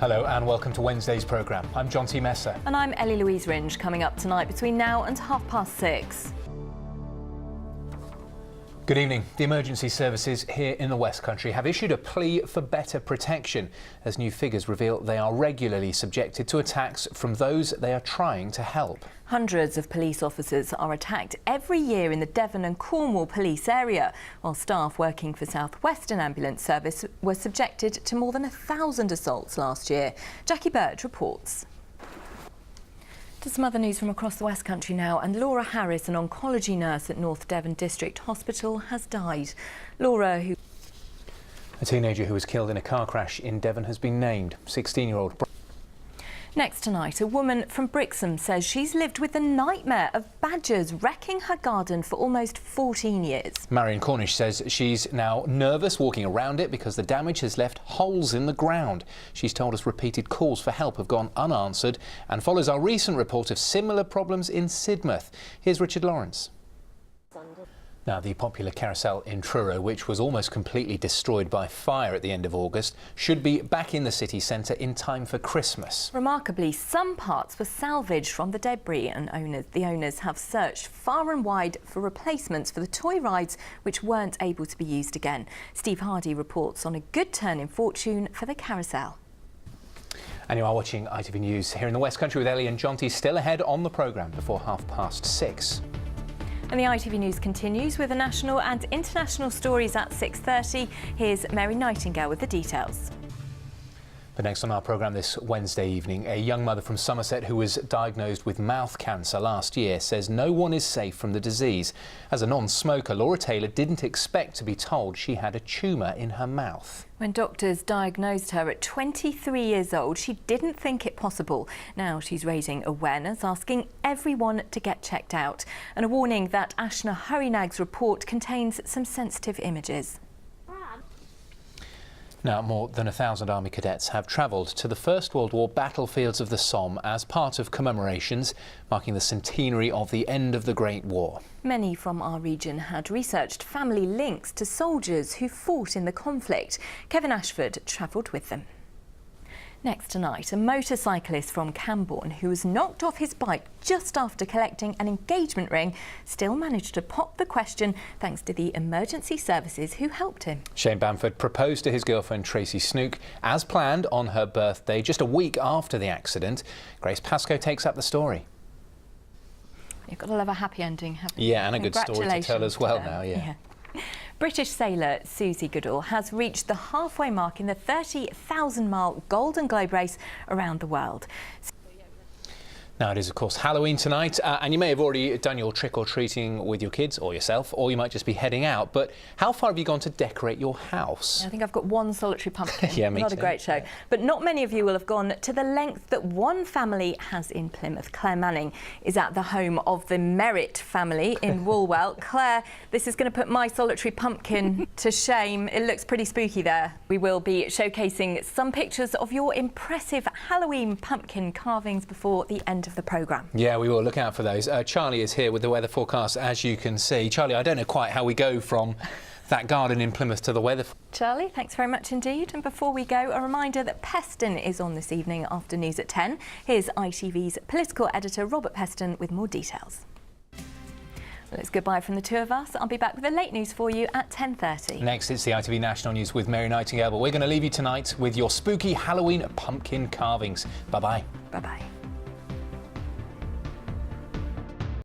Hello and welcome to Wednesday's programme. I'm John T. Messer. And I'm Ellie Louise Ringe, coming up tonight between now and 6:30. Good evening. The emergency services here in the West Country have issued a plea for better protection as new figures reveal they are regularly subjected to attacks from those they are trying to help. Hundreds of police officers are attacked every year in the Devon and Cornwall police area, while staff working for South Western Ambulance Service were subjected to more than 1,000 assaults last year. Jackie Bird reports. To some other news from across the West Country now, and Laura Harris, an oncology nurse at North Devon District Hospital, has died. Laura, A teenager who was killed in a car crash in Devon has been named. 16-year-old. Next tonight, a woman from Brixham says she's lived with the nightmare of badgers wrecking her garden for almost 14 years. Marion Cornish says she's now nervous walking around it because the damage has left holes in the ground. She's told us repeated calls for help have gone unanswered and follows our recent report of similar problems in Sidmouth. Here's Richard Lawrence. Now, the popular carousel in Truro, which was almost completely destroyed by fire at the end of August, should be back in the city centre in time for Christmas. Remarkably, some parts were salvaged from the debris, and the owners have searched far and wide for replacements for the toy rides which weren't able to be used again. Steve Hardy reports on a good turn in fortune for the carousel. And you are watching ITV News here in the West Country with Ellie and Jonty, still ahead on the programme before 6:30. And the ITV News continues with the national and international stories at 6:30. Here's Mary Nightingale with the details. But next on our programme this Wednesday evening, a young mother from Somerset who was diagnosed with mouth cancer last year says no one is safe from the disease. As a non-smoker, Laura Taylor didn't expect to be told she had a tumour in her mouth. When doctors diagnosed her at 23 years old, she didn't think it possible. Now she's raising awareness, asking everyone to get checked out. And a warning that Ashna Hurrynag's report contains some sensitive images. Now, more than 1,000 Army cadets have travelled to the First World War battlefields of the Somme as part of commemorations marking the centenary of the end of the Great War. Many from our region had researched family links to soldiers who fought in the conflict. Kevin Ashford travelled with them. Next tonight, a motorcyclist from Cambourne who was knocked off his bike just after collecting an engagement ring still managed to pop the question thanks to the emergency services who helped him. Shane Bamford proposed to his girlfriend Tracy Snook as planned on her birthday just a week after the accident. Grace Pascoe takes up the story. You've got to love a happy ending, haven't you? Yeah, and a good story to tell as well now, yeah. British sailor Susie Goodall has reached the halfway mark in the 30,000-mile Golden Globe race around the world. Now, it is, of course, Halloween tonight, and you may have already done your trick-or-treating with your kids or yourself, or you might just be heading out. But how far have you gone to decorate your house? I think I've got one solitary pumpkin. Yeah, me Not too. a great show. Yeah. But not many of you will have gone to the length that one family has in Plymouth. Claire Manning is at the home of the Merritt family in Woolwell. Claire, this is going to put my solitary pumpkin to shame. It looks pretty spooky there. We will be showcasing some pictures of your impressive Halloween pumpkin carvings before the end of the programme. Yeah, we will look out for those. Charlie is here with the weather forecast, as you can see. Charlie, I don't know quite how we go from that garden in Plymouth to the weather. Charlie, thanks very much indeed. And before we go, a reminder that Peston is on this evening after news at 10. Here's ITV's political editor Robert Peston with more details. Well, it's goodbye from the two of us. I'll be back with the late news for you at 10:30. Next, it's the ITV National News with Mary Nightingale, but we're going to leave you tonight with your spooky Halloween pumpkin carvings. Bye-bye. Bye-bye.